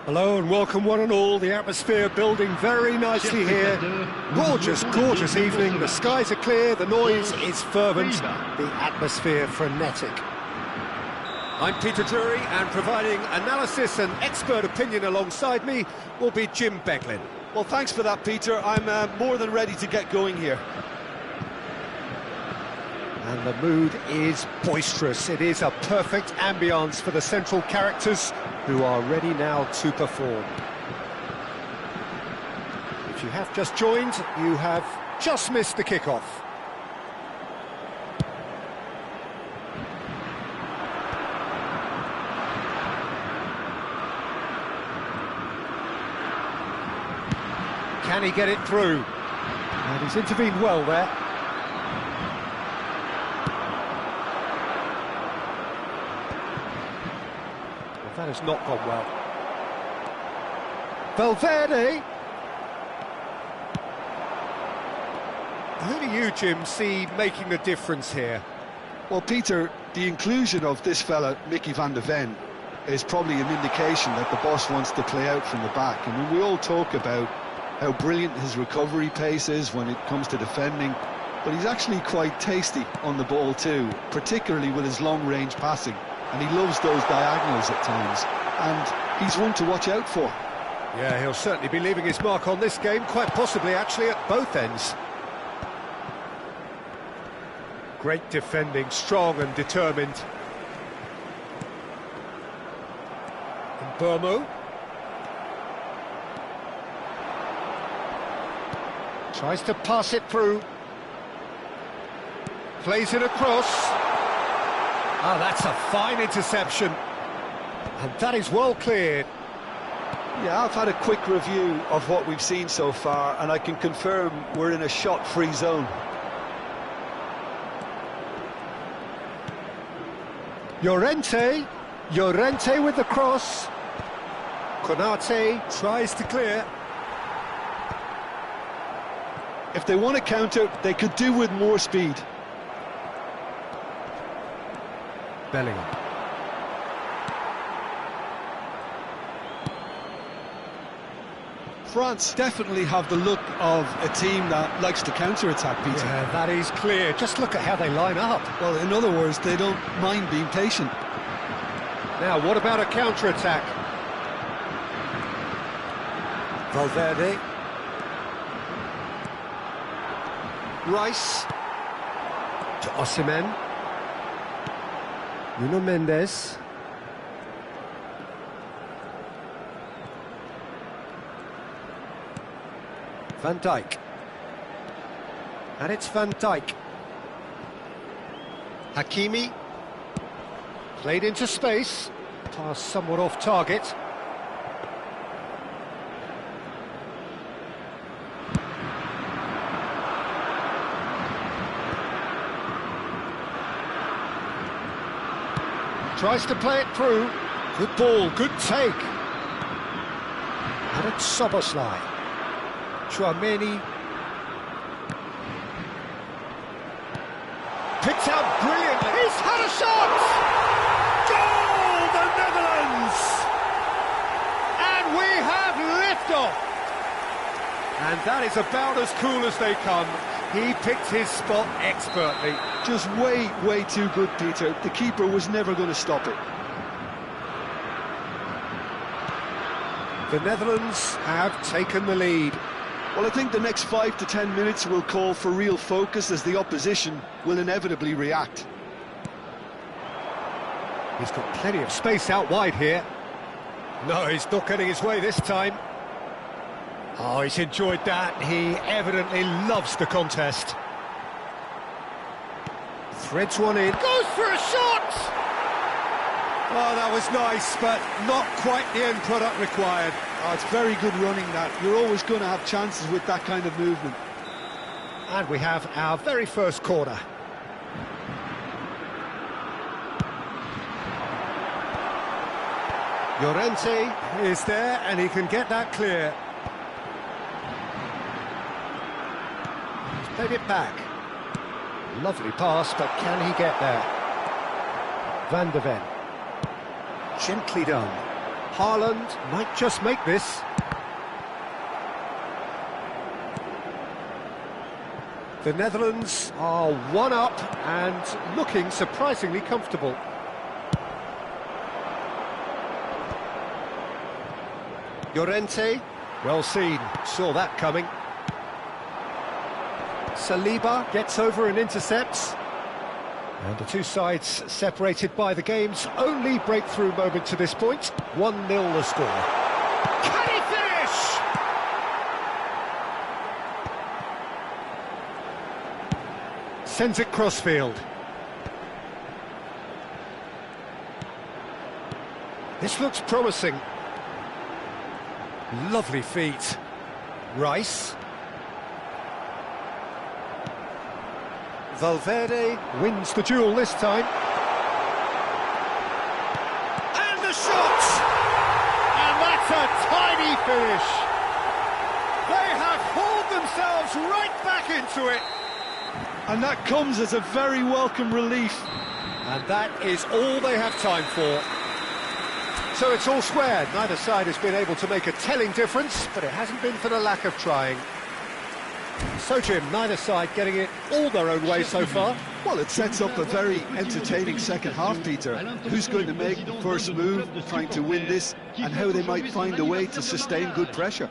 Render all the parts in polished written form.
Hello and welcome one and all. The atmosphere building very nicely here. Gorgeous, gorgeous evening. The skies are clear, the noise is fervent, the atmosphere frenetic. I'm Peter Drury, and providing analysis and expert opinion alongside me will be Jim Beglin. Well, thanks for that, Peter. I'm more than ready to get going here. And the mood is boisterous. It is a perfect ambience for the central characters who are ready now to perform. If you have just joined, you have just missed the kickoff. Can he get it through? And he's intervened well there. That has not gone well. Valverde. Who do you, Jim, see making the difference here? Well, Peter, the inclusion of this fella, Mickey van de Ven, is probably an indication that the boss wants to play out from the back. I mean, we all talk about how brilliant his recovery pace is when it comes to defending, but he's actually quite tasty on the ball too, particularly with his long-range passing. And he loves those diagonals at times, and he's one to watch out for. Yeah, he'll certainly be leaving his mark on this game, quite possibly actually at both ends. Great defending, strong and determined. And Burmo. Tries to pass it through. Plays it across. Oh, that's a fine interception. And that is well cleared. Yeah, I've had a quick review of what we've seen so far, and I can confirm we're in a shot-free zone. Llorente with the cross. Konate tries to clear. If they want to counter, they could do with more speed. Bellingham. France definitely have the look of a team that likes to counter-attack, Peter. Yeah, that is clear. Just look at how they line up. Well, in other words, they don't mind being patient. Now, what about a counter-attack? Valverde. Rice. To Osimhen. Nuno Mendes. Van Dijk. And it's Van Dijk. Hakimi. Played into space. Pass somewhat off target. Tries to play it through. Good ball, good take. And it's Szoboszlai. Tchouaméni. Picked out brilliantly. He's had a shot! Goal, the Netherlands! And we have liftoff. And that is about as cool as they come. He picked his spot expertly. Just way too good, Peter. The keeper was never going to stop it. The Netherlands have taken the lead. Well, I think the next 5 to 10 minutes will call for real focus as the opposition will inevitably react. He's got plenty of space out wide here. No, he's not getting his way this time. Oh, he's enjoyed that. He evidently loves the contest. Threads one in. Goes for a shot! Oh, that was nice, but not quite the end product required. Oh, it's very good running, that. You're always going to have chances with that kind of movement. And we have our very first corner. Llorente is there, and he can get that clear. He's played it back. Lovely pass, but can he get there? Van de Ven. Gently done. Haaland might just make this. The Netherlands are 1-up and looking surprisingly comfortable. Llorente, well seen, saw that coming. Saliba gets over and intercepts. And the two sides separated by the game's only breakthrough moment to this point. 1-0 the score. Can he finish? Sends it crossfield. This looks promising. Lovely feet. Rice. Valverde wins the duel this time. And the shot! And that's a tiny finish. They have hauled themselves right back into it. And that comes as a very welcome relief. And that is all they have time for. So it's all squared. Neither side has been able to make a telling difference, but it hasn't been for the lack of trying. So, Jim, neither side getting it all their own way so far. Well, it sets up a very entertaining second half, Peter. Who's going to make the first move, trying to win this, and how they might find a way to sustain good pressure.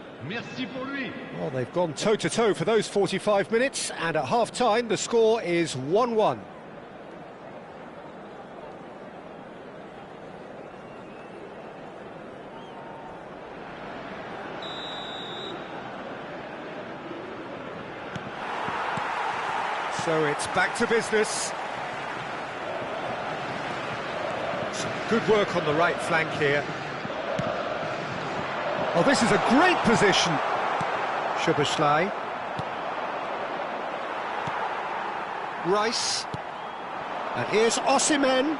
Well, they've gone toe-to-toe for those 45 minutes, and at half-time the score is 1-1. So it's back to business. Some good work on the right flank here. Oh, this is a great position. Szoboszlai. Rice. And here's Osimhen.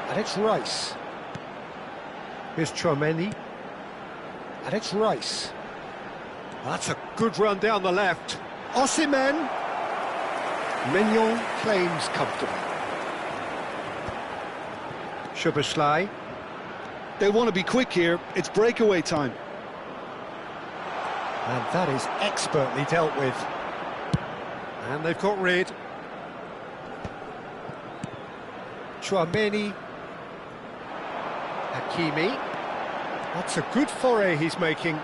And it's Rice. Here's Tchouaméni. And it's Rice. That's a good run down the left. Osimhen. Mignon claims comfortable. Szoboszlai. They want to be quick here. It's breakaway time. And that is expertly dealt with. And they've got rid. Tchouaméni. Hakimi. That's a good foray he's making.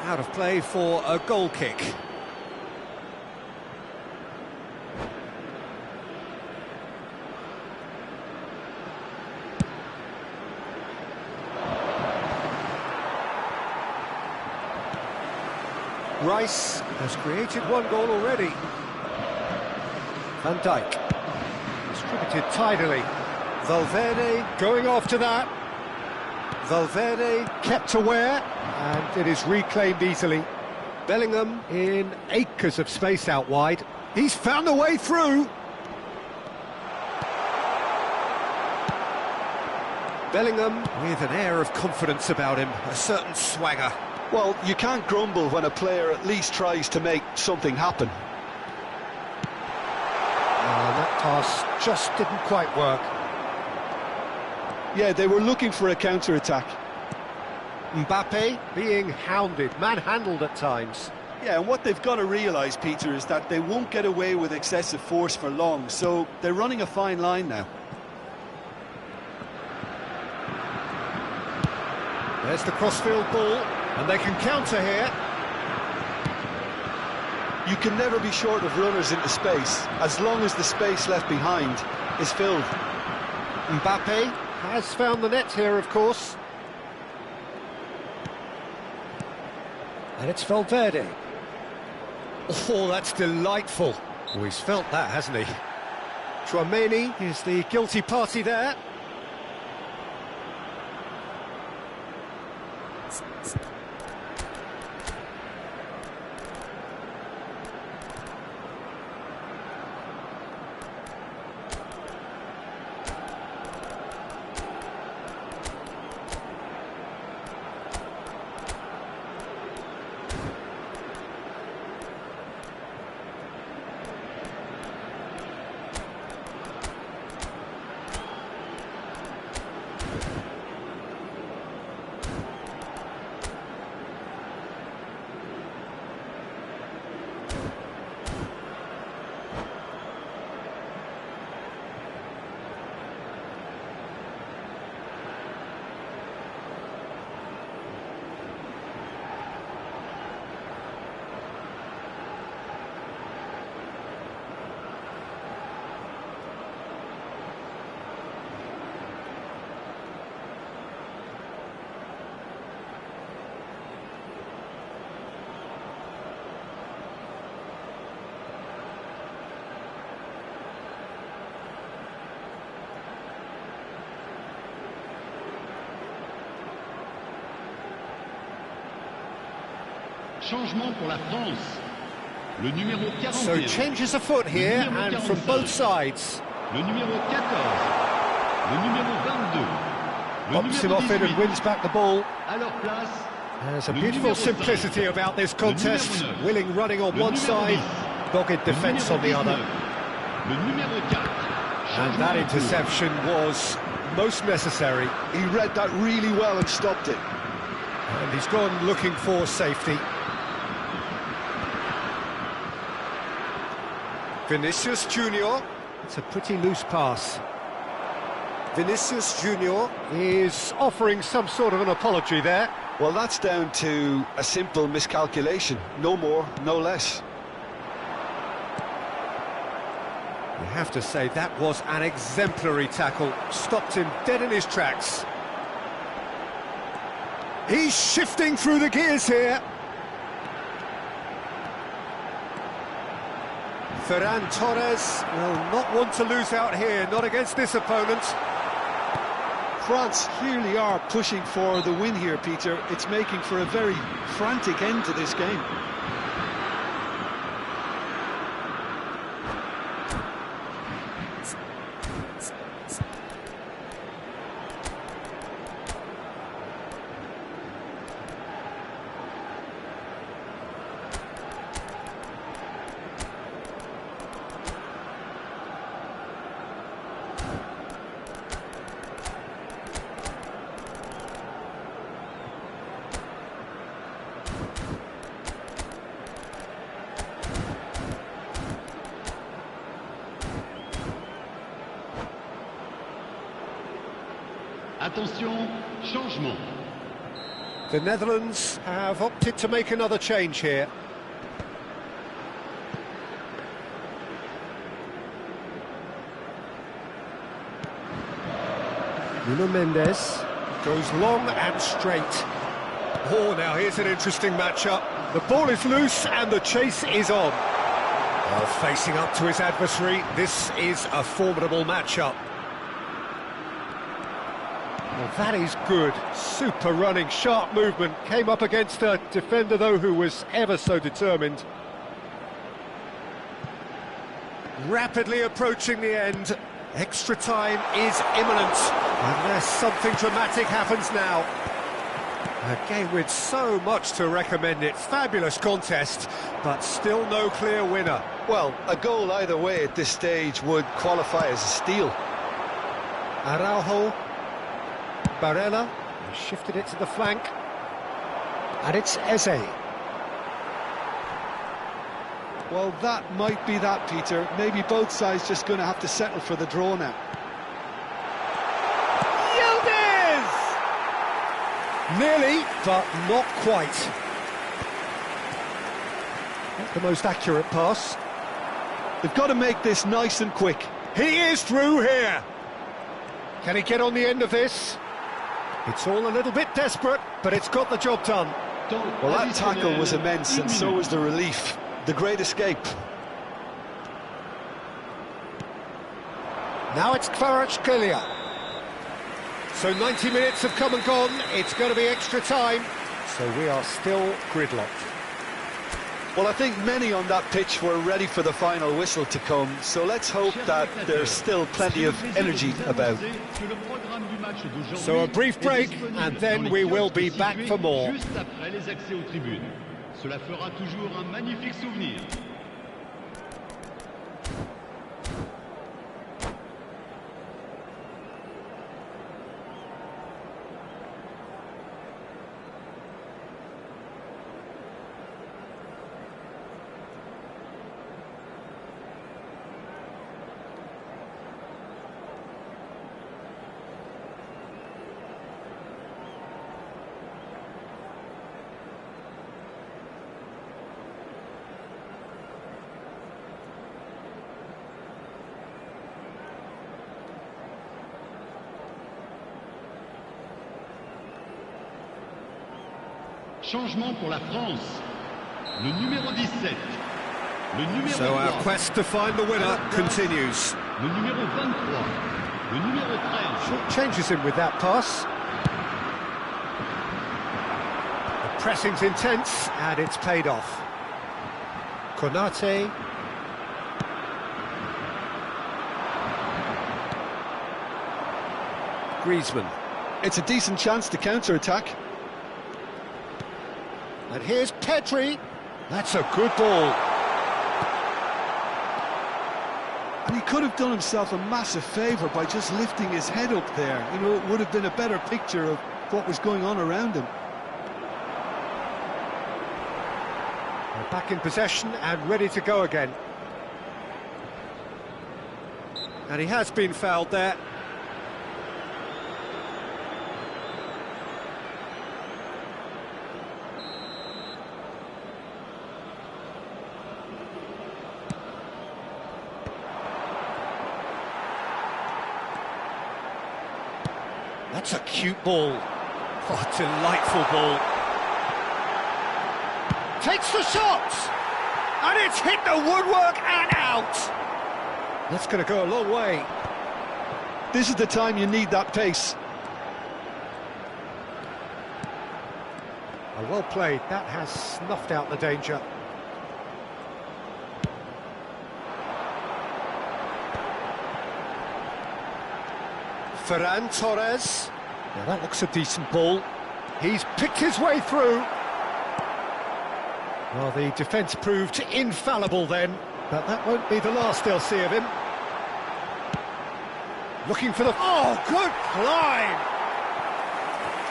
Out of play for a goal kick. Rice has created one goal already. Van Dijk. Distributed tidily. Valverde going after that. Valverde kept aware, and it is reclaimed easily. Bellingham in acres of space out wide. He's found a way through. Bellingham with an air of confidence about him, a certain swagger. Well, you can't grumble when a player at least tries to make something happen. That pass just didn't quite work. Yeah, they were looking for a counter-attack. Mbappe being hounded, manhandled at times. Yeah, and what they've got to realise, Peter, is that they won't get away with excessive force for long, so they're running a fine line now. There's the crossfield ball, and they can counter here. You can never be short of runners into space, as long as the space left behind is filled. Mbappe has found the net here, of course. And it's Valverde. Oh, that's delightful. Oh, he's felt that, hasn't he? Tchouaméni is the guilty party there. Changement pour la France. Le numéro 41. So changes a foot here, and from both sides. Le numéro 14. Le numéro 22. Le Pops him numéro off in 18. and wins back the ball. À leur place. There's a Le beautiful numéro 5. simplicity about this contest. Le numéro 9. Willing running on Le one numéro side, 10. dogged defence Le on the numéro other. 19. Le numéro 4. And that interception was most necessary. He read that really well and stopped it. And he's gone looking for safety. Vinicius Junior. It's a pretty loose pass. Vinicius Junior is offering some sort of an apology there. Well, that's down to a simple miscalculation. No more, no less. You have to say that was an exemplary tackle. Stopped him dead in his tracks. He's shifting through the gears here. Ferran Torres will not want to lose out here, not against this opponent. France clearly are pushing for the win here, Peter. It's making for a very frantic end to this game. Attention, changement. The Netherlands have opted to make another change here. Nuno Mendes goes long and straight. Oh, now here's an interesting matchup. The ball is loose and the chase is on. Well, facing up to his adversary, this is a formidable matchup. Well, that is good. Super running, sharp movement. Came up against a defender, though, who was ever so determined. Rapidly approaching the end. Extra time is imminent. Unless something dramatic happens now. A game with so much to recommend it. Fabulous contest, but still no clear winner. Well, a goal either way at this stage would qualify as a steal. Araujo. Barella has shifted it to the flank. And it's Eze. Well, that might be that, Peter. Maybe both sides just going to have to settle for the draw now. Yildiz! Nearly, but not quite. Not the most accurate pass. They've got to make this nice and quick. He is through here. Can he get on the end of this? It's all a little bit desperate, but it's got the job done. Well, that tackle was immense, and so was the relief. The great escape. Now it's Kvaratskhelia. So 90 minutes have come and gone. It's going to be extra time. So we are still gridlocked. Well, I think many on that pitch were ready for the final whistle to come, so let's hope that there's still plenty of energy about. So a brief break, and then we will be back for more. Juste après les accès aux tribunes. Cela fera toujours un magnifique souvenir. Changement pour la France. Le numéro 17. Le numéro So our 3. quest to find the winner continues. Le numéro 23. Le numéro 13. Short changes him with that pass. A pressing's intense, and it's paid off. Konate. Griezmann. It's a decent chance to counter-attack. And here's Pedri. That's a good ball. And he could have done himself a massive favour by just lifting his head up there. You know, it would have been a better picture of what was going on around him. They're back in possession and ready to go again. And he has been fouled there. That's a cute ball. Oh, delightful ball. Takes the shot! And it's hit the woodwork and out! That's going to go a long way. This is the time you need that pace. Oh, well played. That has snuffed out the danger. Ferran Torres. Now that looks a decent ball. He's picked his way through. Well, the defence proved infallible then, but that won't be the last they'll see of him. Looking for the... Oh, good climb!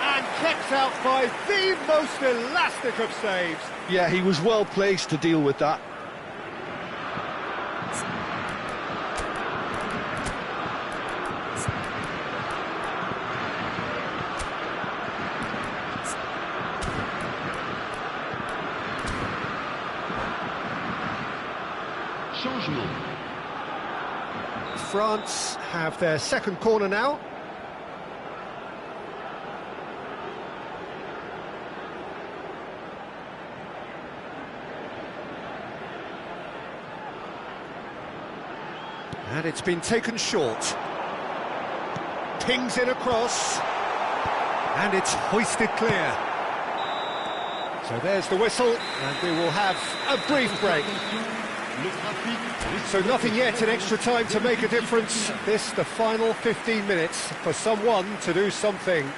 And kept out by the most elastic of saves. Yeah, he was well placed to deal with that. Changement. France have their second corner now. And it's been taken short. Pings in across. And it's hoisted clear. So there's the whistle, and we will have a brief break. So nothing yet in extra time to make a difference. This, the final 15 minutes for someone to do something.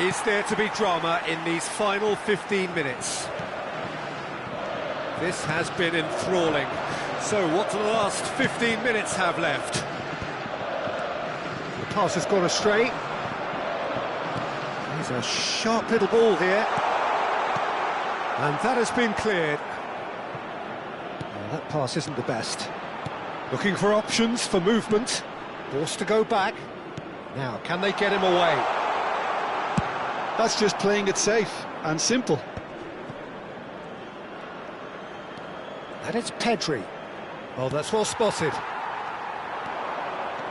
Is there to be drama in these final 15 minutes? This has been enthralling. So what do the last 15 minutes have left? The pass has gone astray. There's a sharp little ball here. And that has been cleared. Well, that pass isn't the best. Looking for options for movement. Forced to go back. Now, can they get him away? That's just playing it safe and simple. And it's Pedri. Oh, that's well spotted.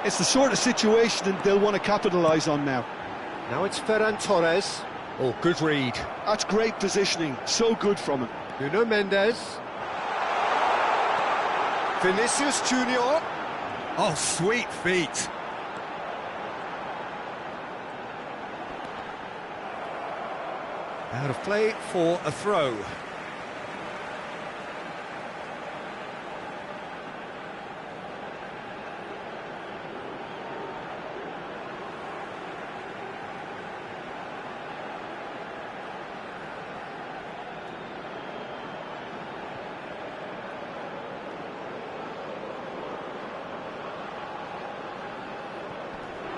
It's the sort of situation they'll want to capitalise on now. Now it's Ferran Torres. Oh, good read. That's great positioning, so good from him. Nuno Mendes. Vinicius Junior. Oh, sweet feet. Out of play for a throw.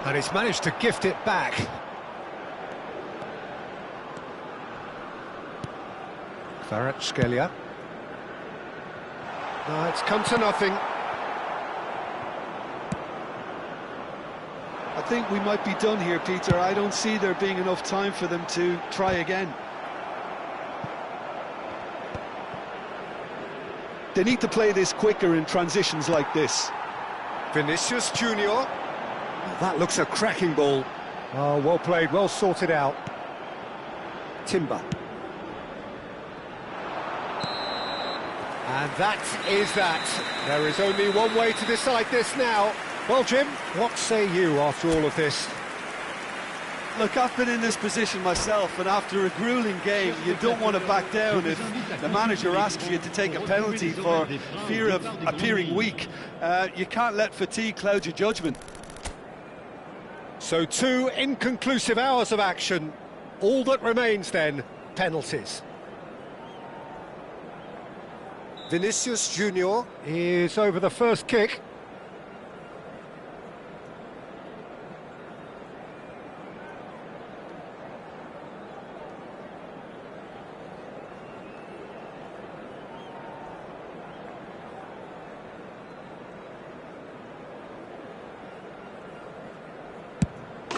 And he's managed to gift it back. Kvaratskhelia. No, it's come to nothing. I think we might be done here, Peter. I don't see there being enough time for them to try again. They need to play this quicker in transitions like this. Vinicius Junior. Oh, that looks a cracking ball. Oh, well played, well sorted out. Timber. And that is that. There is only one way to decide this now. Well, Jim, what say you after all of this? Look, I've been in this position myself, and after a grueling game, you don't want to back down if the manager asks you to take a penalty for fear of appearing weak. You can't let fatigue cloud your judgment. So 2 inconclusive hours of action. All that remains then, penalties. Vinicius Junior is over the first kick.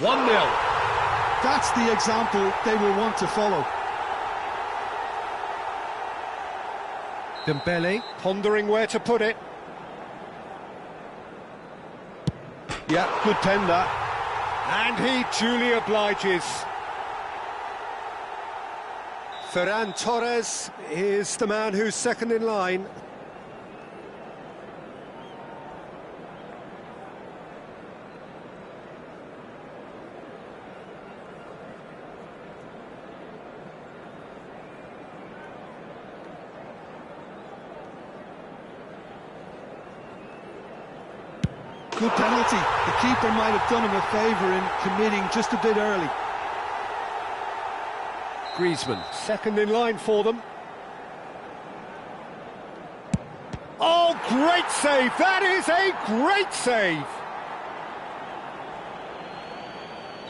One 0. That's the example they will want to follow. Dembele pondering where to put it. Yeah, good pen that. And he duly obliges. Ferran Torres is the man who's second in line. Good penalty. The keeper might have done him a favour in committing just a bit early. Griezmann, second in line for them. Oh, great save! That is a great save!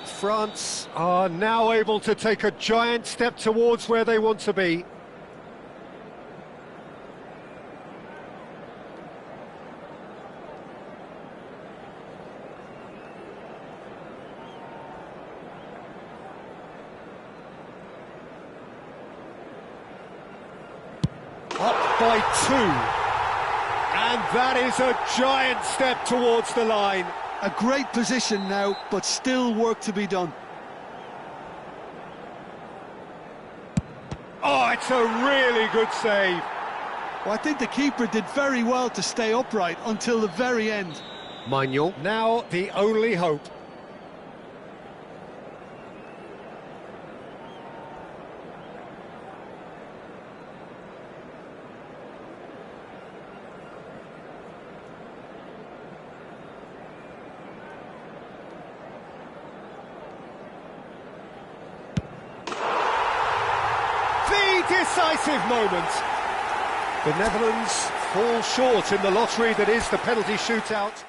France are now able to take a giant step towards where they want to be. Up by 2, and that is a giant step towards the line. A great position now, but still work to be done. Oh, it's a really good save. Well, I think the keeper did very well to stay upright until the very end. Manuel, now the only hope. Decisive moment. The Netherlands fall short in the lottery that is the penalty shootout.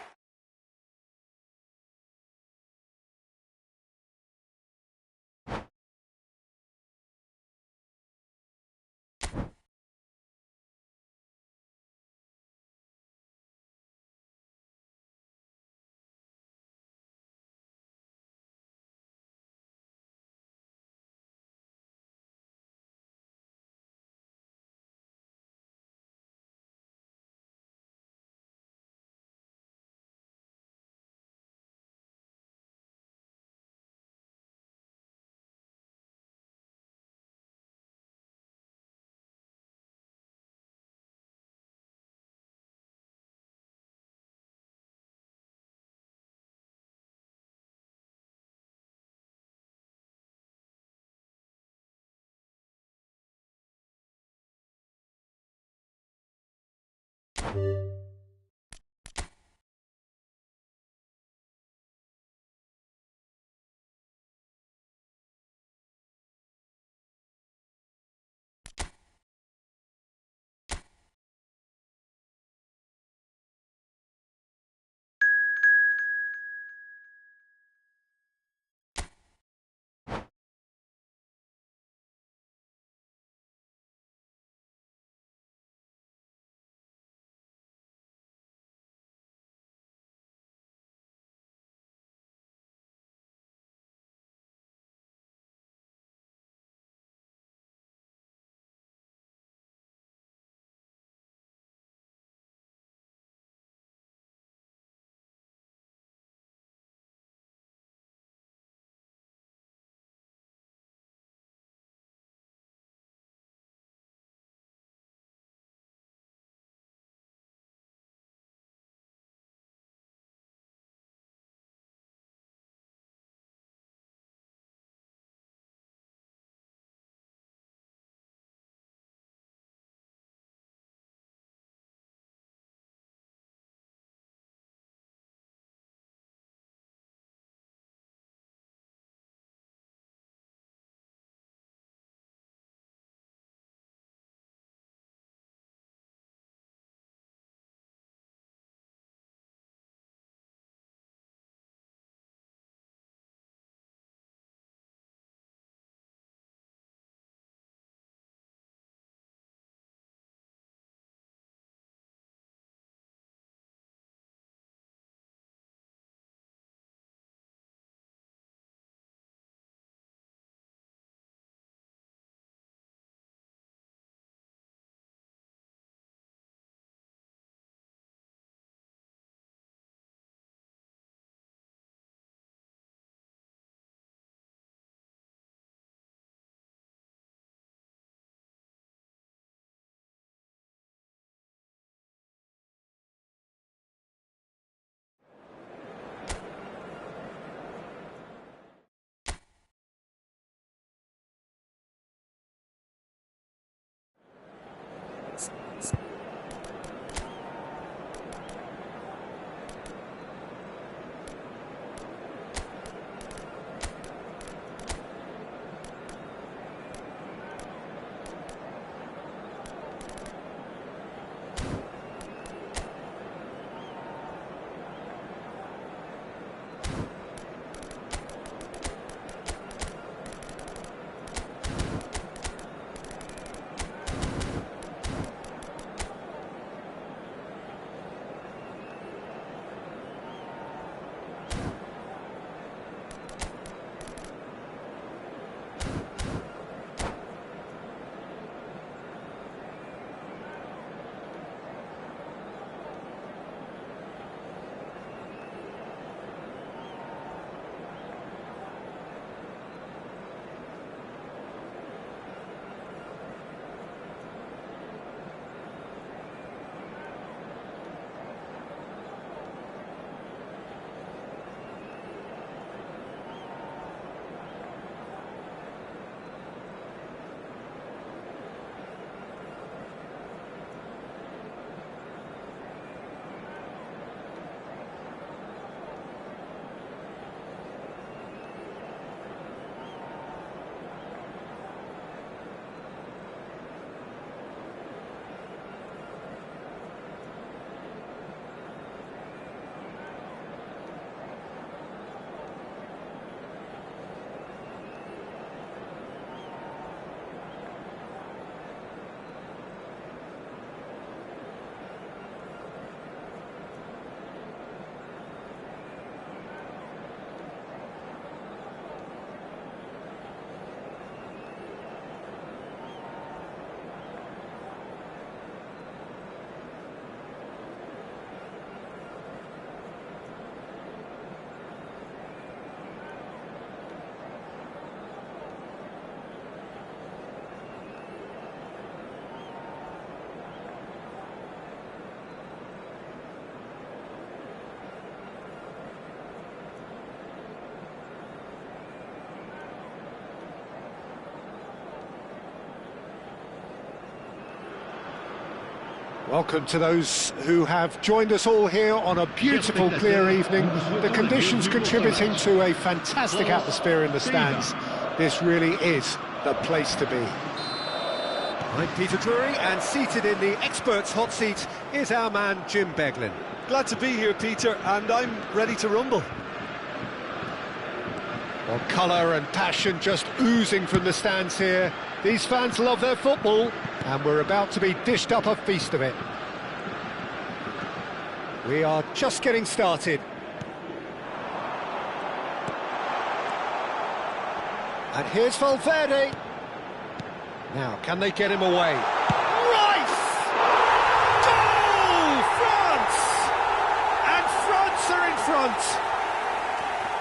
Welcome to those who have joined us all here on a beautiful, clear evening. The conditions contributing to a fantastic atmosphere in the stands. This really is the place to be. I'm Peter Drury, and seated in the experts' hot seat is our man Jim Beglin. Glad to be here, Peter, and I'm ready to rumble. Well, colour and passion just oozing from the stands here. These fans love their football, and we're about to be dished up a feast of it. We are just getting started. And here's Valverde. Now, can they get him away? Rice! Goal! France! And France are in front.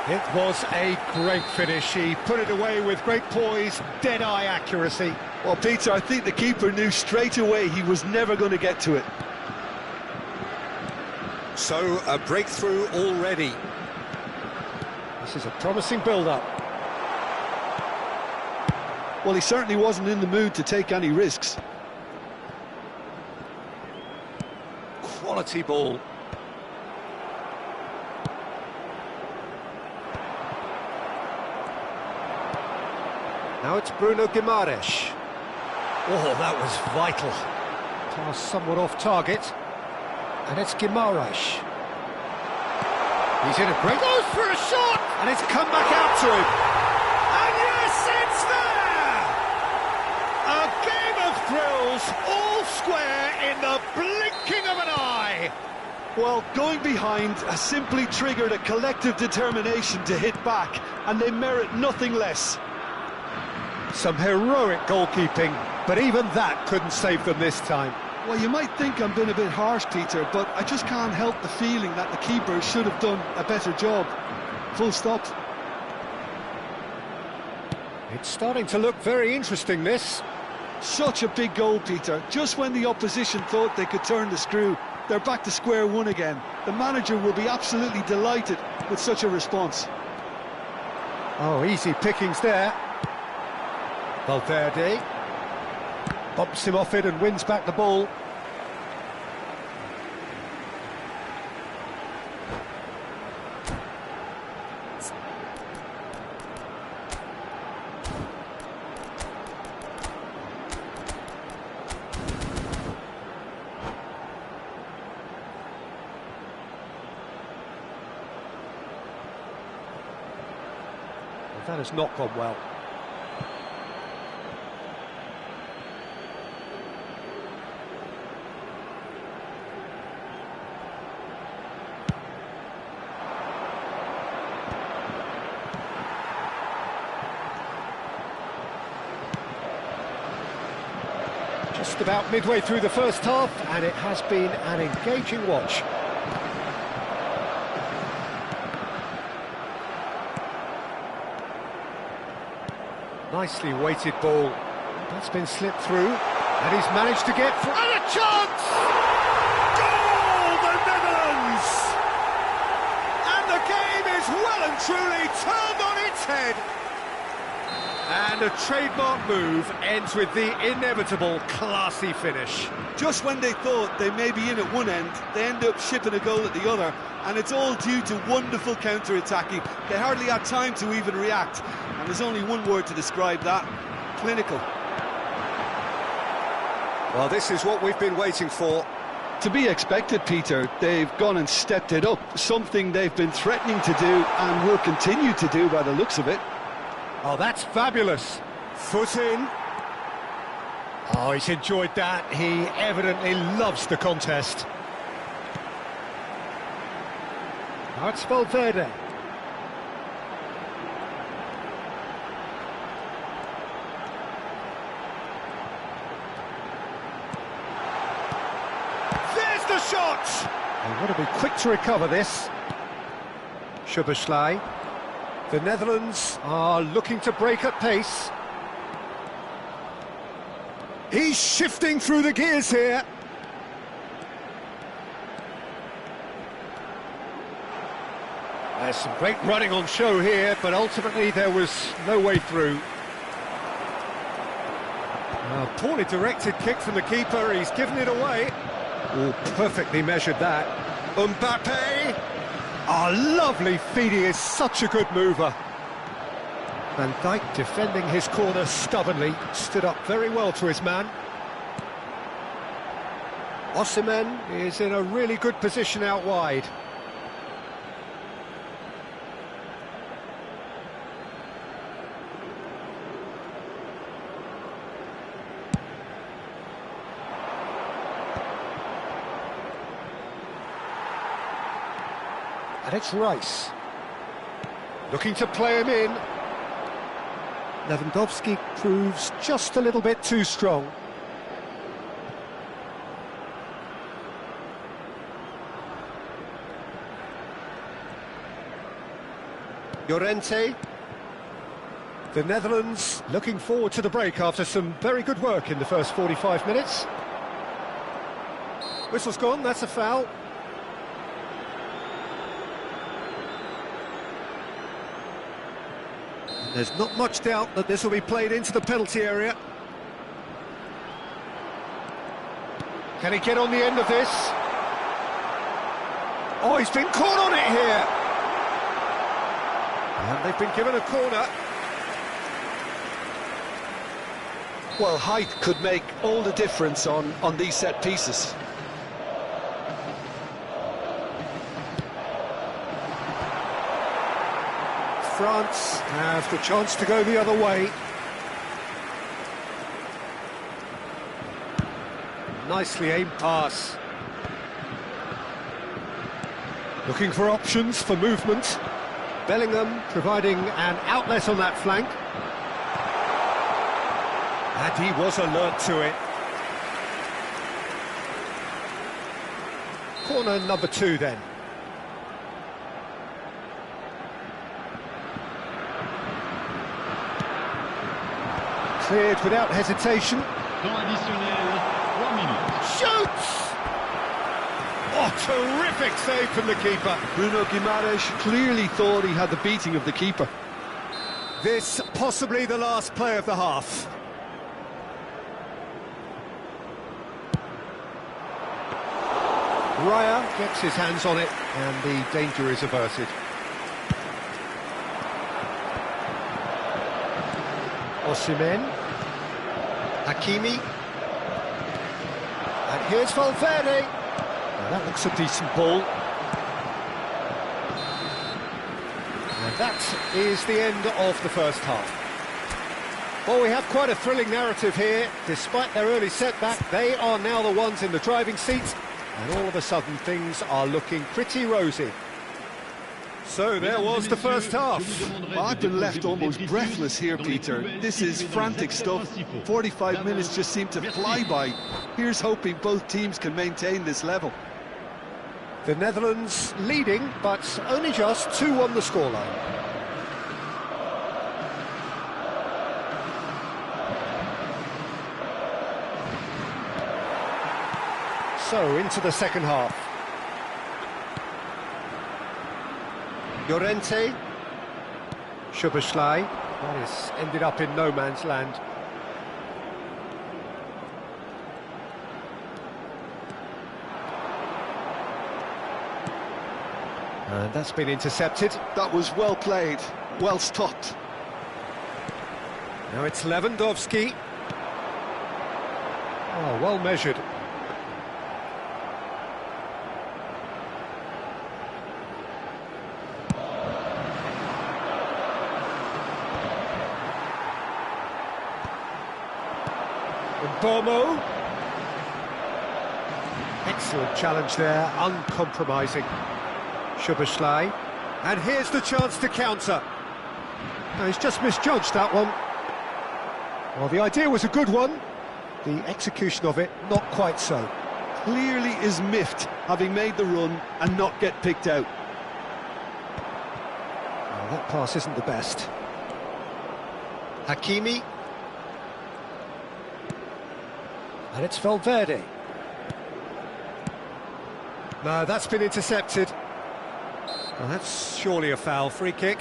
It was a great finish. He put it away with great poise, dead-eye accuracy. Well, Peter, I think the keeper knew straight away he was never going to get to it. So, a breakthrough already. This is a promising build-up. Well, he certainly wasn't in the mood to take any risks. Quality ball. Now it's Bruno Guimaraes. Oh, that was vital. Pass somewhat off target. And it's Guimaraes. He's in a great... goes for a shot! And it's come back out to him. And yes, it's there! A game of thrills, all square in the blinking of an eye. Well, going behind has simply triggered a collective determination to hit back, and they merit nothing less. Some heroic goalkeeping, but even that couldn't save them this time. Well, you might think I'm being a bit harsh, Peter, but I just can't help the feeling that the keeper should have done a better job. Full stop. It's starting to look very interesting, this. Such a big goal, Peter. Just when the opposition thought they could turn the screw, they're back to square one again. The manager will be absolutely delighted with such a response. Oh, easy pickings there. Valverde bumps him off it and wins back the ball. Well, that has not gone well. Just about midway through the first half, and it has been an engaging watch. Nicely weighted ball. That's been slipped through, and he's managed to get through. And a chance! Goal, the Netherlands! And the game is well and truly turned on its head. And a trademark move ends with the inevitable classy finish. Just when they thought they may be in at one end, they end up shipping a goal at the other, and it's all due to wonderful counter-attacking. They hardly had time to even react, and there's only one word to describe that: clinical. Well, this is what we've been waiting for. To be expected, Peter. They've gone and stepped it up, something they've been threatening to do and will continue to do by the looks of it. Oh, that's fabulous. Foot in. Oh, he's enjoyed that. He evidently loves the contest. Now it's Valverde. There's the shot! They've got to be quick to recover this. Szoboszlai. The Netherlands are looking to break at pace. He's shifting through the gears here. There's some great running on show here, but ultimately there was no way through. A poorly directed kick from the keeper, he's given it away. Oh, perfectly measured that. Mbappe! Oh, lovely feed, he is such a good mover. Van Dijk defending his corner stubbornly, stood up very well to his man. Osimhen is in a really good position out wide. And it's Rice. Looking to play him in. Lewandowski proves just a little bit too strong. Llorente. The Netherlands looking forward to the break after some very good work in the first 45 minutes. Whistle's gone, that's a foul. There's not much doubt that this will be played into the penalty area. Can he get on the end of this? Oh, he's been caught on it here. And they've been given a corner. Well, height could make all the difference on these set pieces. France have the chance to go the other way. Nicely aimed pass. Looking for options for movement. Bellingham providing an outlet on that flank. And he was alert to it. Corner number 2 then. Cleared without hesitation. Temps additionnel, 3 minutes. Shoots! Oh, terrific save from the keeper. Bruno Guimaraes clearly thought he had the beating of the keeper. This possibly the last play of the half. Raya gets his hands on it and the danger is averted. Osimhen. Hakimi. And here's Valverde. Now that looks a decent ball. And that is the end of the first half. Well, we have quite a thrilling narrative here. Despite their early setback, they are now the ones in the driving seat. And all of a sudden, things are looking pretty rosy. So there was the first half. Well, I've been left almost breathless here, Peter. This is frantic stuff. 45 minutes just seem to fly by. Here's hoping both teams can maintain this level. The Netherlands leading, but only just 2-1 the scoreline. So, into the second half. Llorente. Szoboszlai. That is ended up in no man's land. And that's been intercepted. That was well played, well stopped. Now it's Lewandowski. Oh, well measured. Bomo. Excellent challenge there, uncompromising. Szoboszlai. And here's the chance to counter. No, he's just misjudged that one. Well, the idea was a good one. The execution of it, not quite so. Clearly is miffed, having made the run and not get picked out. Well, that pass isn't the best. Hakimi. And it's Valverde. No, that's been intercepted. Well, that's surely a foul. Free kick.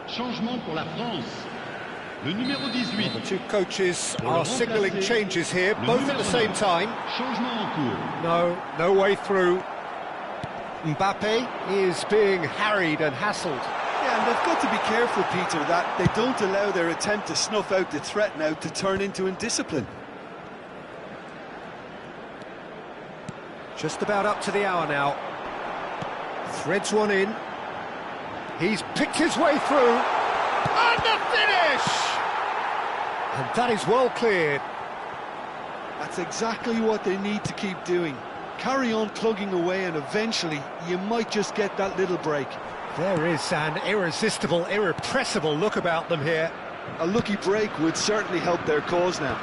Changement pour la France. Le numéro 18. The two coaches are signalling changes here, both at the same time. Changement en cours. No way through. Mbappe is being harried and hassled. Yeah, and they've got to be careful, Peter, that they don't allow their attempt to snuff out the threat now to turn into indiscipline. Just about up to the hour now. Threads one in. He's picked his way through. And the finish! And that is well cleared. That's exactly what they need to keep doing. Carry on plugging away and eventually you might just get that little break. There is an irresistible, irrepressible look about them here. A lucky break would certainly help their cause now.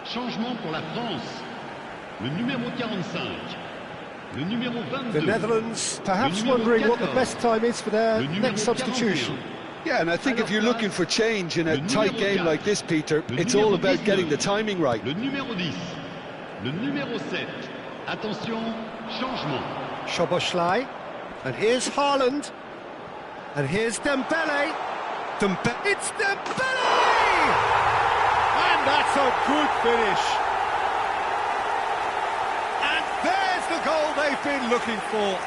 Changement pour la France. Le numéro 45. Le numéro 22. The Netherlands perhaps wondering what the best time is for their next substitution. Yeah, and I think if you're looking for change in a tight game like this, Peter, it's all about getting the timing right. Le numéro 10. Le numéro 7. Attention, changement. Szoboszlai. And here's Haaland. And here's Dembele. It's Dembele! And that's a good finish. And there's the goal they've been looking for.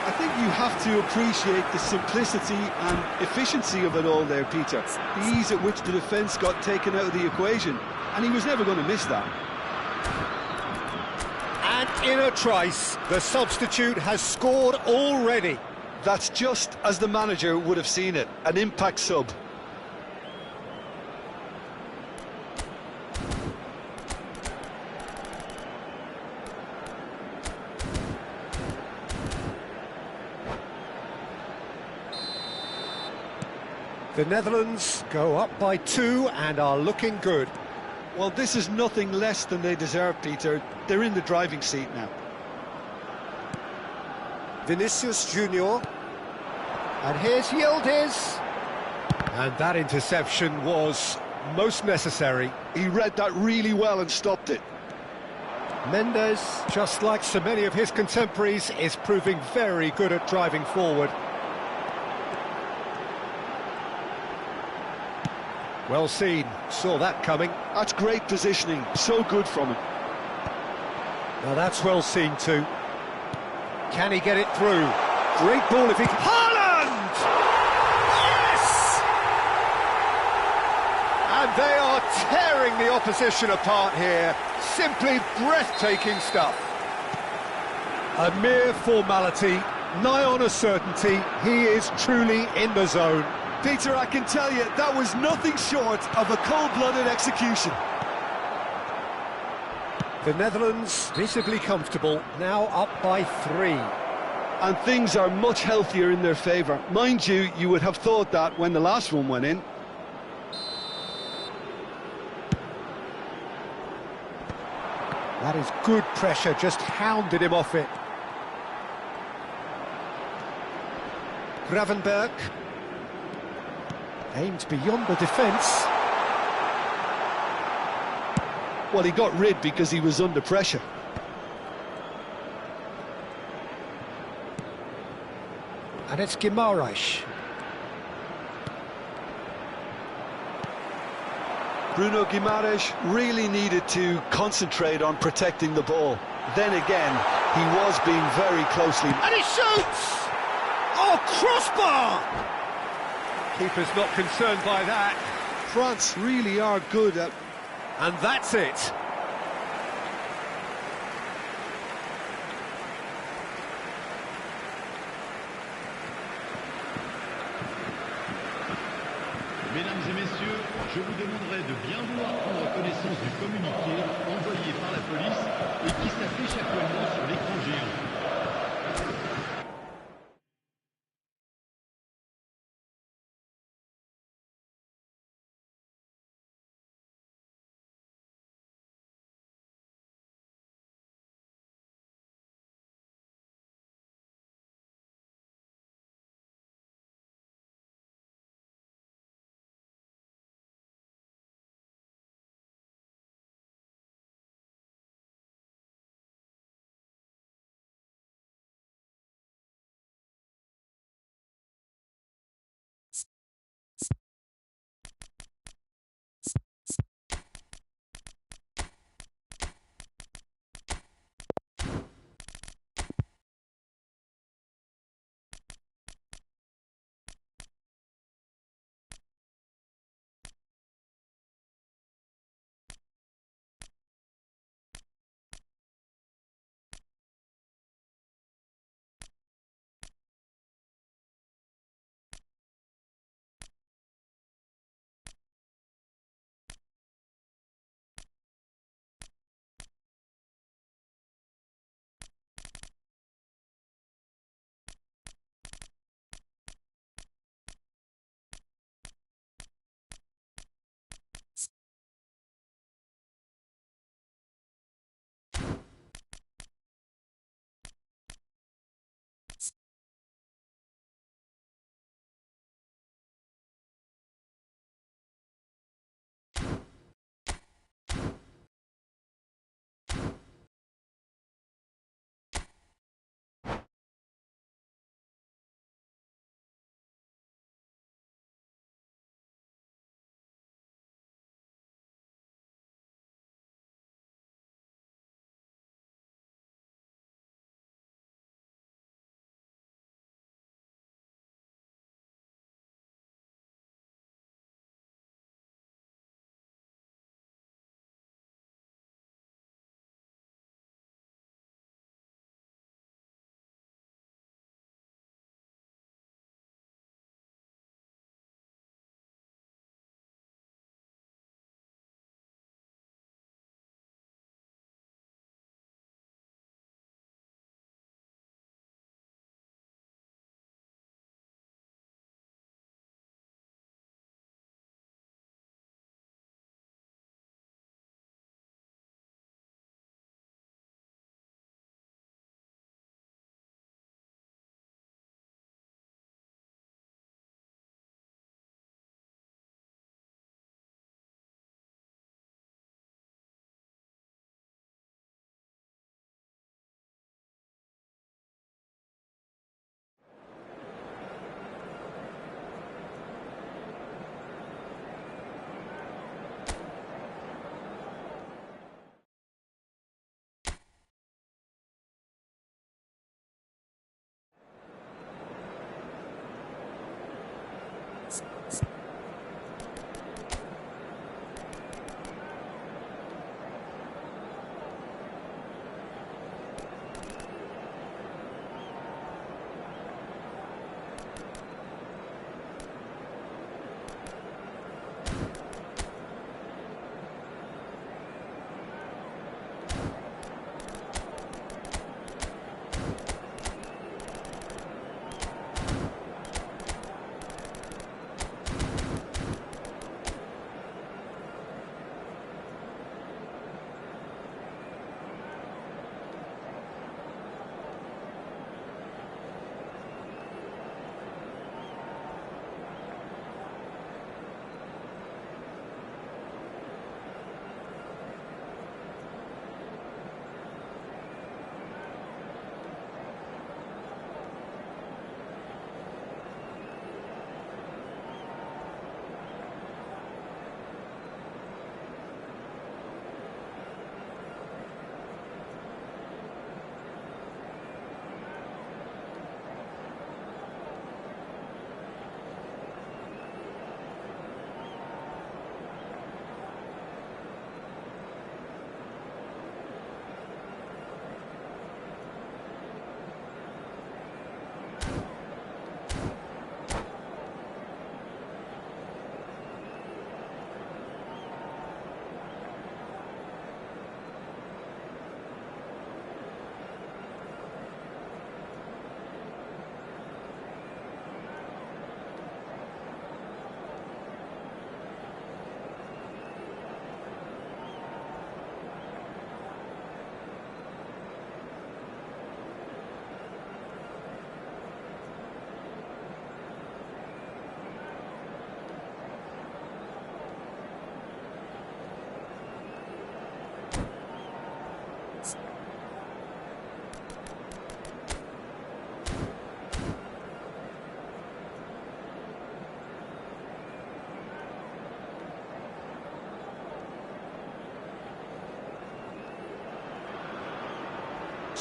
I think you have to appreciate the simplicity and efficiency of it all there, Peter. The ease at which the defence got taken out of the equation, and he was never going to miss that. And in a trice, the substitute has scored already. That's just as the manager would have seen it, an impact sub. The Netherlands go up by 2 and are looking good. Well, this is nothing less than they deserve, Peter. They're in the driving seat now. Vinicius Junior. And here's Yildiz. And that interception was most necessary. He read that really well and stopped it. Mendes, just like so many of his contemporaries, is proving very good at driving forward. Well seen, saw that coming. That's great positioning, so good from him. Now that's well seen too. Can he get it through? Great ball if he... Haaland! Yes! And they are tearing the opposition apart here. Simply breathtaking stuff. A mere formality, nigh on a certainty. He is truly in the zone. Peter, I can tell you, that was nothing short of a cold-blooded execution. The Netherlands visibly comfortable, now up by 3. And things are much healthier in their favour. Mind you, you would have thought that when the last one went in. That is good pressure, just hounded him off it. Gravenberch. Aimed beyond the defence. Well, he got rid because he was under pressure. And it's Guimaraes. Bruno Guimaraes really needed to concentrate on protecting the ball. Then again, he was being very closely... And he shoots! Oh, crossbar! Keeper's not concerned by that. France really are good at... And that's it. Mesdames et messieurs, je vous demanderai de bien vouloir prendre connaissance du communiqué envoyé par la police et qui s'affiche actuellement sur l'écran géant.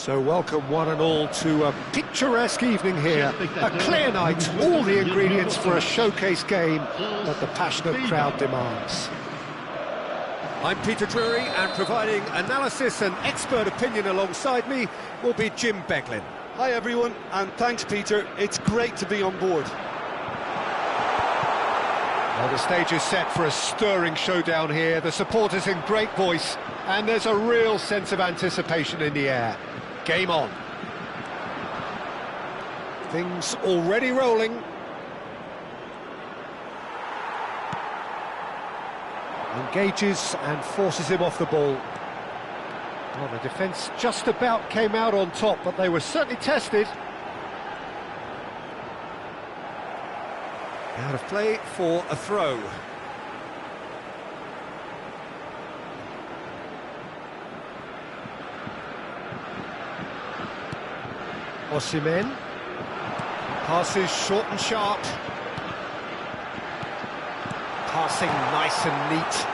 So welcome one and all to a picturesque evening here. A clear night, all the ingredients for a showcase game that the passionate crowd demands. I'm Peter Drury, and providing analysis and expert opinion alongside me will be Jim Beglin. Hi everyone, and thanks Peter, it's great to be on board. Well, the stage is set for a stirring showdown here. The supporters in great voice, and there's a real sense of anticipation in the air. Game on. Things already rolling. Engages and forces him off the ball. Well, the defence just about came out on top, but they were certainly tested. Out of play for a throw. Osimhen. Passes short and sharp. Passing nice and neat.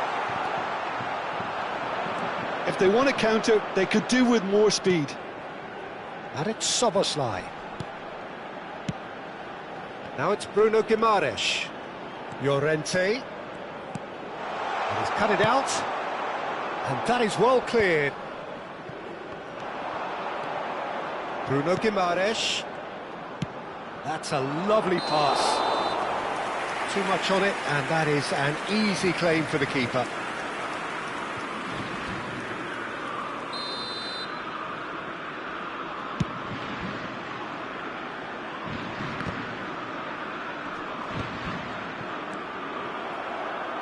If they want to counter, they could do with more speed. And it's Szoboszlai. Now it's Bruno Guimaraes. Llorente. And he's cut it out. And that is well cleared. Bruno Guimaraes. That's a lovely pass. Too much on it, and that is an easy claim for the keeper.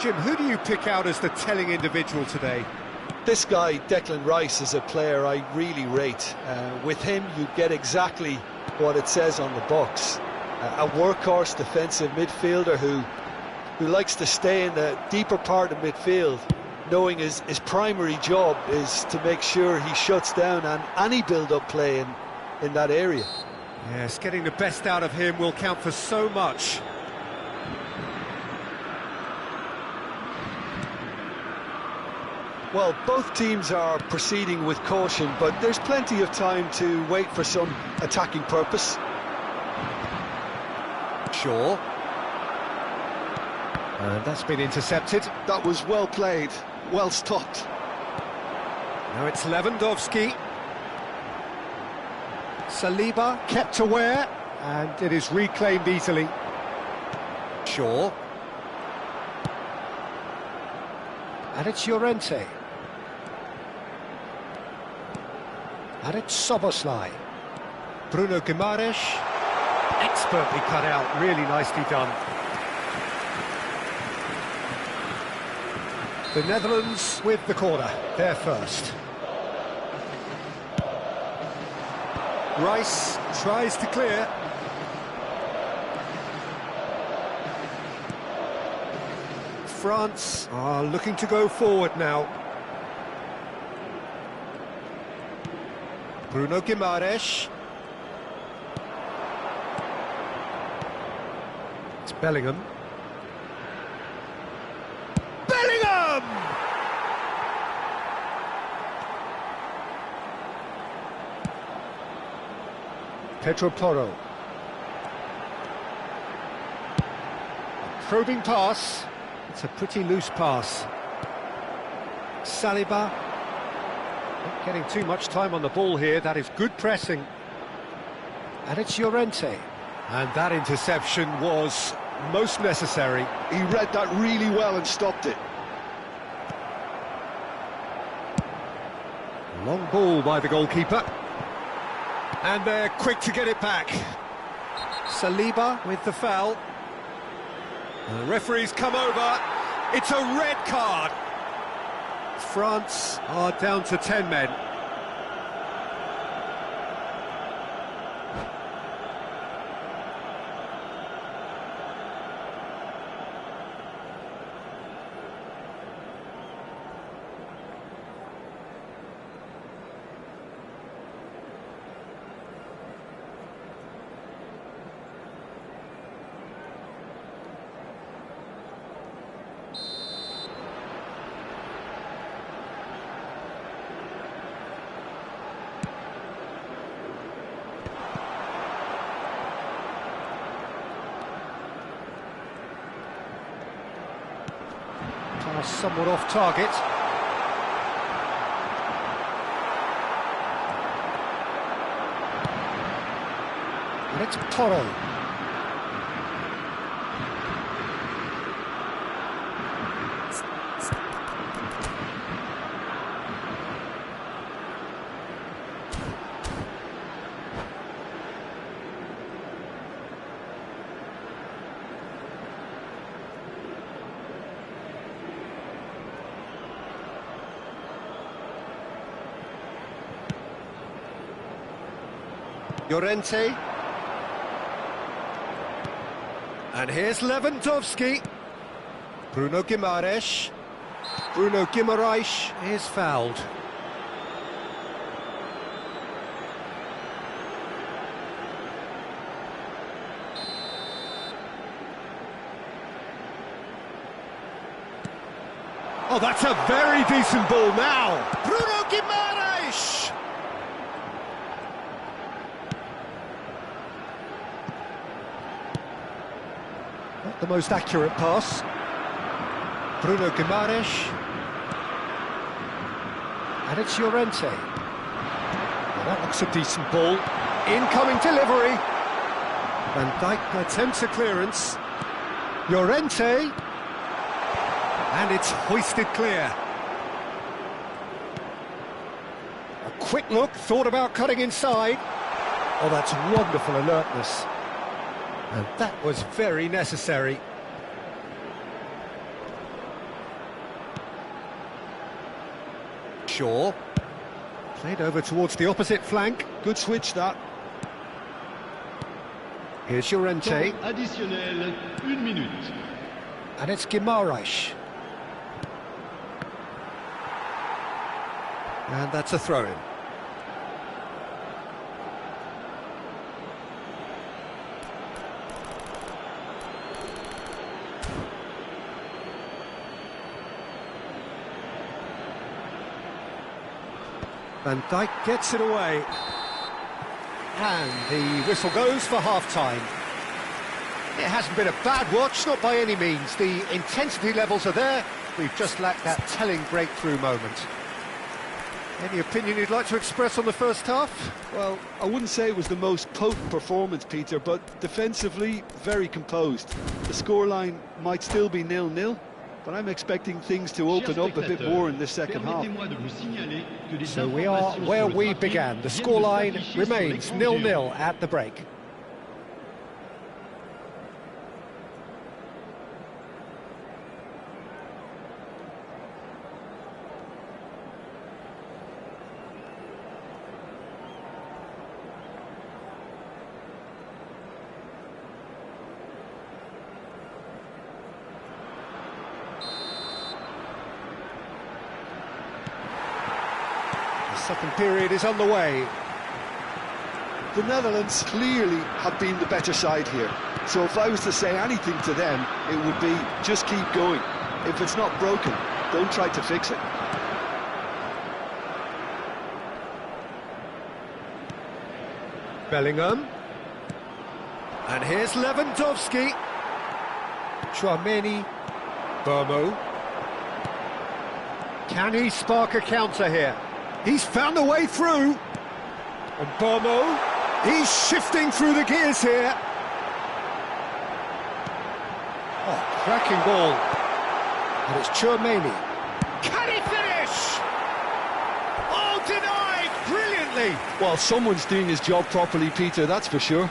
Jim, who do you pick out as the telling individual today? This guy, Declan Rice, is a player I really rate. With him, you get exactly what it says on the box. A workhorse defensive midfielder who likes to stay in the deeper part of midfield, knowing his primary job is to make sure he shuts down any build-up play in that area. Yes, getting the best out of him will count for so much. Well, both teams are proceeding with caution, but there's plenty of time to wait for some attacking purpose. Shaw. And that's been intercepted. That was well played, well stopped. Now it's Lewandowski. Saliba kept aware, and it is reclaimed easily. Shaw. And it's Llorente. And it's Szoboszlai. Bruno Guimaraes. Expertly cut out, really nicely done. The Netherlands with the corner, they're first. Rice tries to clear. France are looking to go forward now. Bruno Guimaraes. It's Bellingham. Bellingham! Pedro Porro. A probing pass. It's a pretty loose pass. Saliba. Not getting too much time on the ball here. That is good pressing. And it's Llorente. And that interception was most necessary. He read that really well and stopped it. Long ball by the goalkeeper. And they're quick to get it back. Saliba with the foul. And the referee's come over. It's a red card. France are down to 10 men. Pass somewhat off target. And it's Toro. Llorente. And here's Lewandowski. Bruno Guimaraes. Bruno Guimaraes is fouled. Oh, that's a very decent ball now. Bruno Guimaraes! Not the most accurate pass. Bruno Guimaraes. And it's Llorente. Well, that looks a decent ball. Incoming delivery. Van Dijk attempts a clearance. Llorente. And it's hoisted clear. A quick look, thought about cutting inside. Oh, that's wonderful alertness. And that was very necessary. Shaw. Played over towards the opposite flank. Good switch, that. Here's Llorente. Temps additionnel, 1 minute. And it's Guimaraes. And that's a throw-in. Van Dijk gets it away. And the whistle goes for half-time. It hasn't been a bad watch, not by any means. The intensity levels are there. We've just lacked that telling breakthrough moment. Any opinion you'd like to express on the first half? Well, I wouldn't say it was the most potent performance, Peter, but defensively, very composed. The scoreline might still be 0-0, but I'm expecting things to open up a bit more in this second half. So we are where we began. The scoreline remains 0-0 at the break. Second period is on the way. The Netherlands clearly have been the better side here. So if I was to say anything to them, it would be just keep going. If it's not broken, don't try to fix it. Bellingham. And here's Lewandowski. Tchouaméni. Bomo. Can he spark a counter here? He's found a way through. And Bomo, he's shifting through the gears here. Oh, cracking ball. And it's Tchouaméni. Can he finish? Oh, denied brilliantly. Well, someone's doing his job properly, Peter, that's for sure.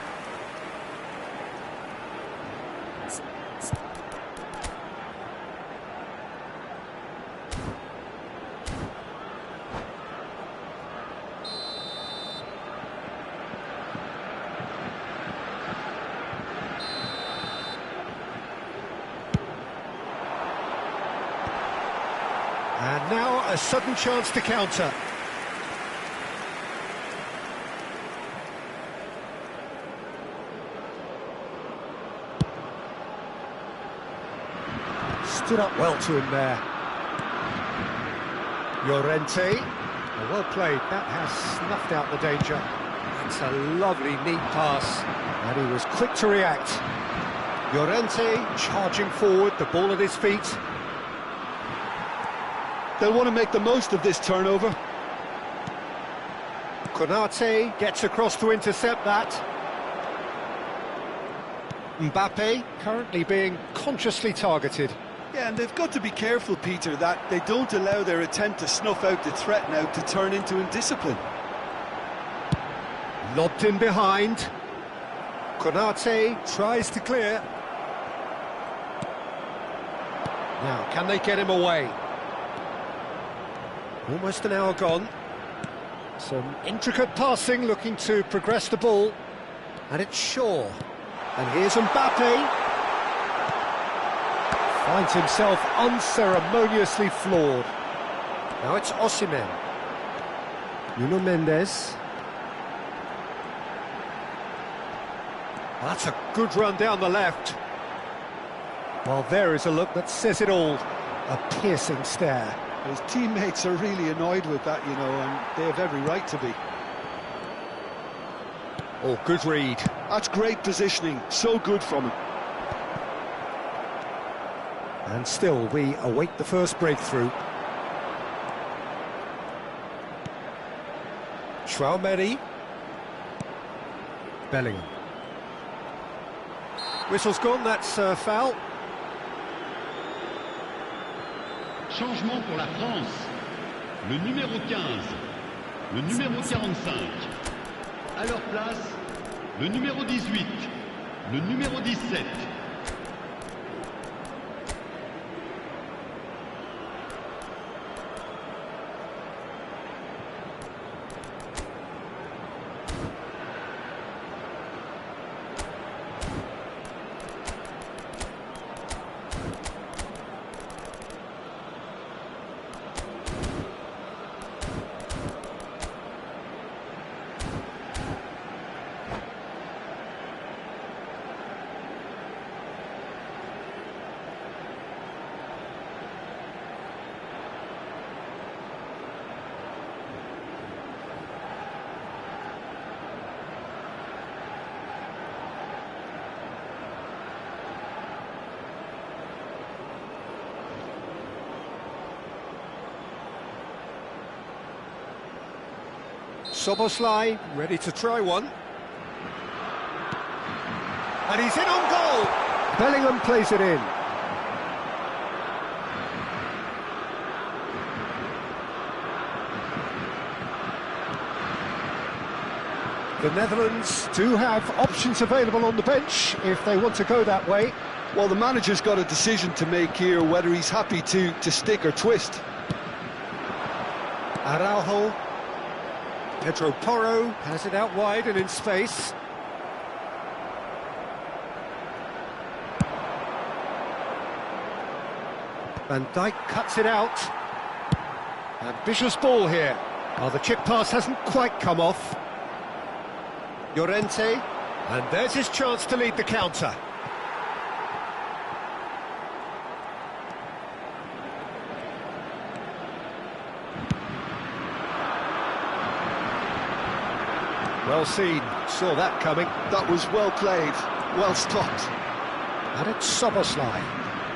And now a sudden chance to counter. Stood up well to him there. Llorente. Well played. That has snuffed out the danger. That's a lovely, neat pass. And he was quick to react. Llorente charging forward, the ball at his feet. They'll want to make the most of this turnover. Konate gets across to intercept that. Mbappe currently being consciously targeted. Yeah, and they've got to be careful, Peter, that they don't allow their attempt to snuff out the threat now to turn into indiscipline. Lobbed in behind. Konate tries to clear. Now, can they get him away? Almost an hour gone. Some intricate passing, looking to progress the ball. And it's Shaw. And here's Mbappe. Finds himself unceremoniously floored. Now it's Osimhen. Nuno Mendes. That's a good run down the left. Well, there is a look that says it all. A piercing stare. His teammates are really annoyed with that, you know, and they have every right to be. Oh, good read. That's great positioning, so good from him. And still, we await the first breakthrough. Tchouaméni. Bellingham. Whistle's gone, that's a foul. Changement pour la France. Le numéro 15, le numéro 45. À leur place, le numéro 18, le numéro 17. Szoboszlai ready to try one. And he's in on goal! Bellingham plays it in. The Netherlands do have options available on the bench if they want to go that way. Well, the manager's got a decision to make here, whether he's happy to stick or twist. Araujo. Pedro Porro has it out wide and in space. Van Dijk cuts it out. Ambitious ball here. Oh, the chip pass hasn't quite come off. Llorente, and there's his chance to lead the counter. Well seen, saw that coming. That was well played, well stopped. And it's Szoboszlai.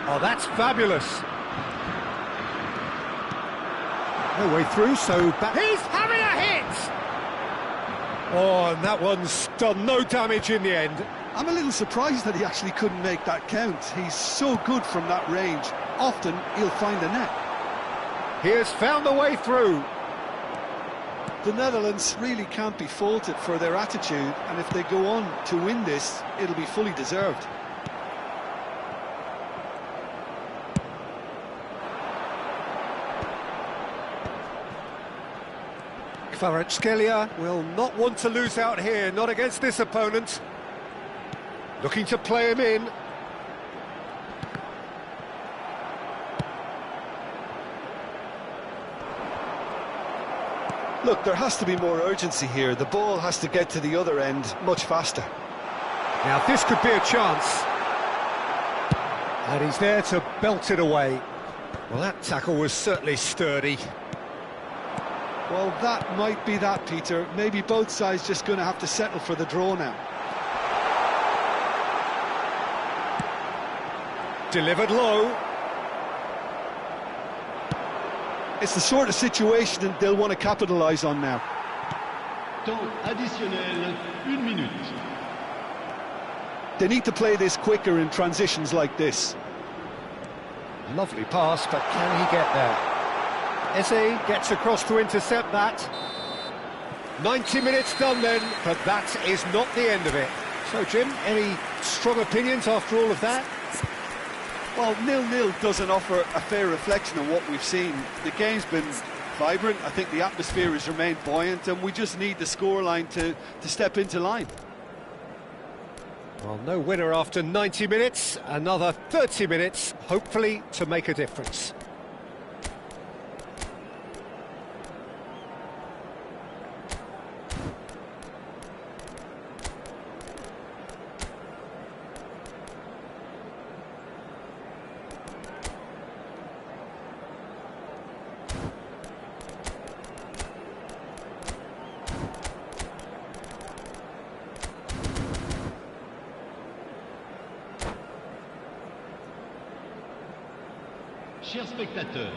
Oh, that's fabulous. No way through, so back. He's having a hit! Oh, and that one's done no damage in the end. I'm a little surprised that he actually couldn't make that count. He's so good from that range. Often, he'll find the net. He has found the way through. The Netherlands really can't be faulted for their attitude, and if they go on to win this, it'll be fully deserved. Kvaratskhelia will not want to lose out here, not against this opponent. Looking to play him in. Look, there has to be more urgency here. The ball has to get to the other end much faster. Now this could be a chance. And he's there to belt it away. Well, that tackle was certainly sturdy. Well, that might be that, Peter. Maybe both sides just going to have to settle for the draw now. Delivered low. It's the sort of situation that they'll want to capitalise on now. Temps additionnel, 1 minute. They need to play this quicker in transitions like this. Lovely pass, but can he get there? Eze gets across to intercept that. 90 minutes done then, but that is not the end of it. So, Jim, any strong opinions after all of that? Well, 0-0 doesn't offer a fair reflection on what we've seen. The game's been vibrant. I think the atmosphere has remained buoyant, and we just need the scoreline to step into line. Well, no winner after 90 minutes. Another 30 minutes, hopefully, to make a difference. Chers spectateurs,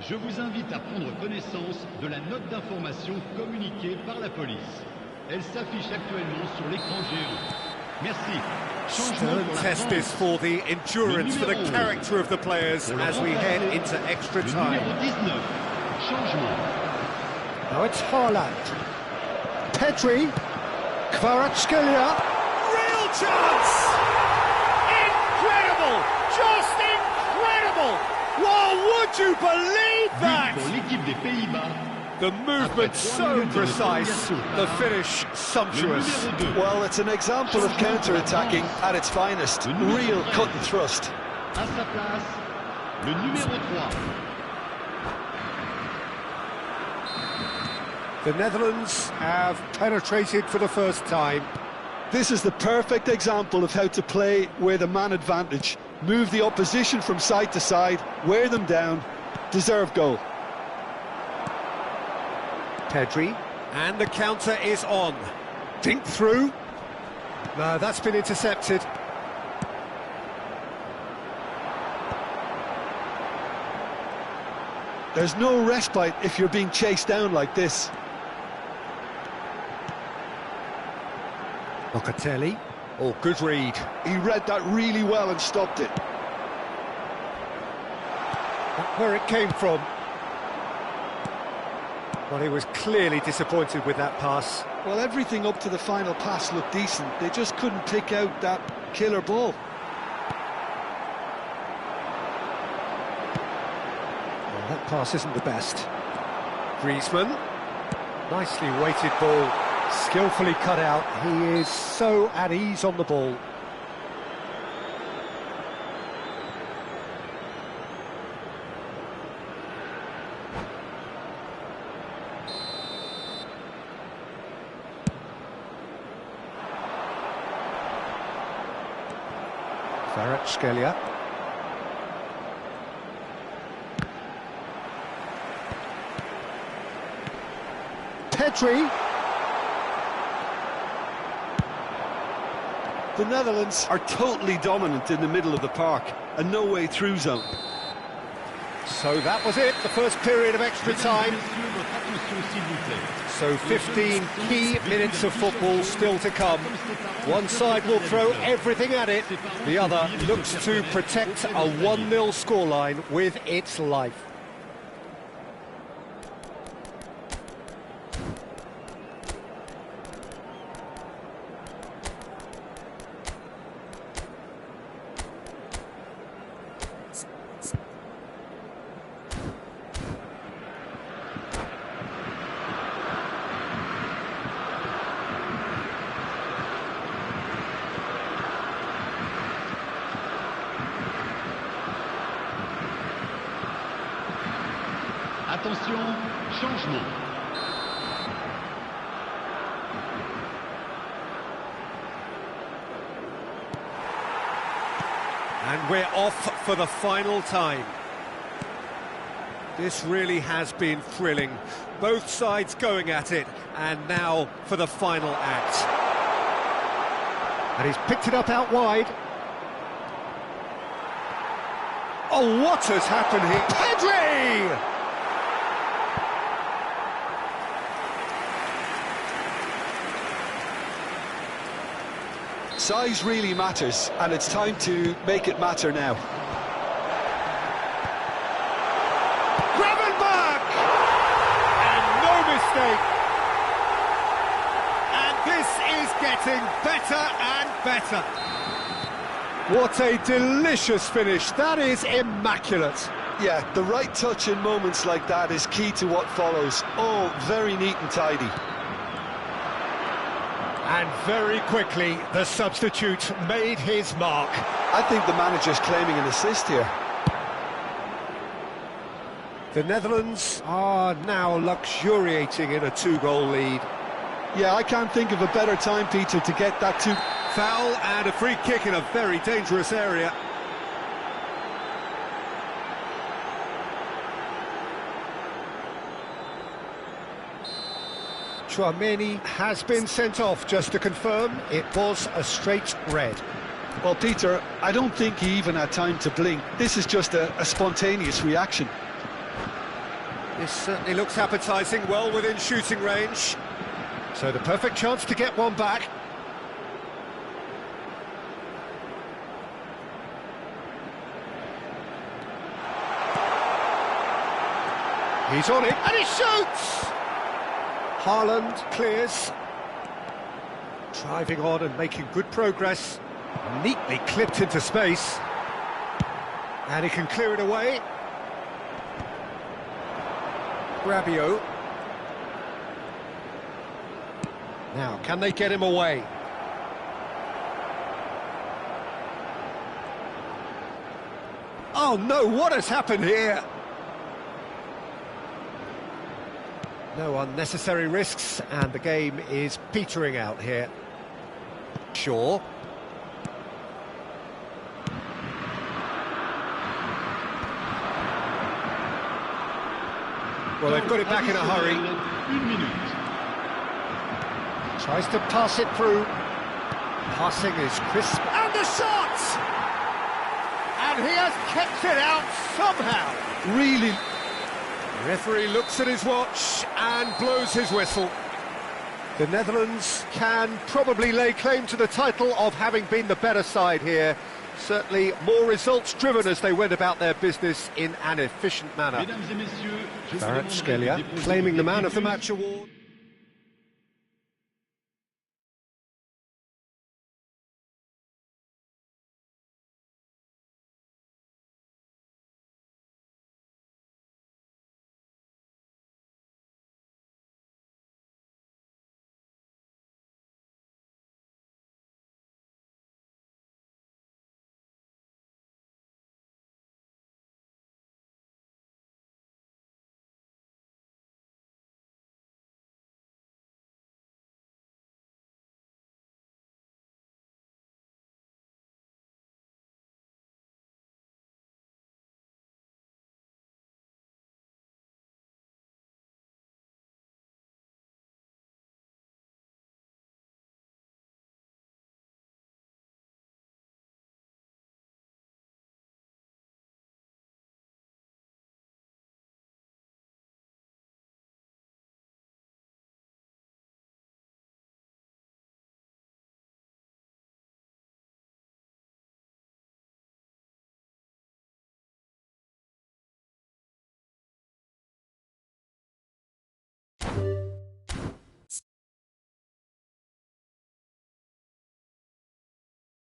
je vous invite à prendre connaissance de la note d'information communiquée par la police. Elle s'affiche actuellement sur l'écran géant. Merci. Stern test is for the endurance, for the character of the players as we head into extra time. Numéro 19, changement. Now it's Haaland. Pedri. Kvaratskhelia. Real chance! Incredible! Just incredible! Well, would you believe that? But pour l'équipe des Pays-Bas. The movement so precise, the finish sumptuous. Well, it's an example of counter-attacking at its finest. Real cut and thrust. À sa place, le numéro 3. The Netherlands have penetrated for the first time. This is the perfect example of how to play with a man advantage. Move the opposition from side to side, wear them down, deserve goal. Pedri, and the counter is on. Dink through. No, that's been intercepted. There's no respite if you're being chased down like this. Locatelli. Oh, good read. He read that really well and stopped it. Where it came from. Well, he was clearly disappointed with that pass. Well, everything up to the final pass looked decent. They just couldn't pick out that killer ball. Well, that pass isn't the best. Griezmann. Nicely weighted ball. Skillfully cut out. He is so at ease on the ball. Kvaratskhelia. Pedri. The Netherlands are totally dominant in the middle of the park, a no-way through zone. So that was it, the first period of extra time. So 15 key minutes of football still to come. One side will throw everything at it, the other looks to protect a 1-0 scoreline with its life. Attention, changement. And we're off for the final time. This really has been thrilling. Both sides going at it, and now for the final act. And he's picked it up out wide. Oh, what has happened here? Pedri! size really matters, and it's time to make it matter now. Gravenberch! And no mistake. And this is getting better and better. What a delicious finish. That is immaculate. Yeah, the right touch in moments like that is key to what follows. Oh, very neat and tidy. And very quickly, the substitute made his mark. I think the manager's claiming an assist here. The Netherlands are now luxuriating in a 2-goal lead. Yeah, I can't think of a better time, Peter, to get that two. Foul and a free kick in a very dangerous area. Tchouaméni has been sent off, just to confirm. It was a straight red. Well, Peter, I don't think he even had time to blink. This is just a spontaneous reaction. This certainly looks appetising, well within shooting range. So the perfect chance to get one back. He's on it, and he shoots! Haaland clears. Driving on and making good progress. Neatly clipped into space. And he can clear it away. Rabiot. Now, can they get him away? Oh no, what has happened here? No unnecessary risks, and the game is petering out here. Shaw. Well, they've got it back in a hurry. Tries to pass it through. Passing is crisp. And the shot! And he has kept it out somehow. Really. The referee looks at his watch and blows his whistle. The Netherlands can probably lay claim to the title of having been the better side here. Certainly more results-driven as they went about their business in an efficient manner. Kvaratskhelia claiming the Man of the Match award.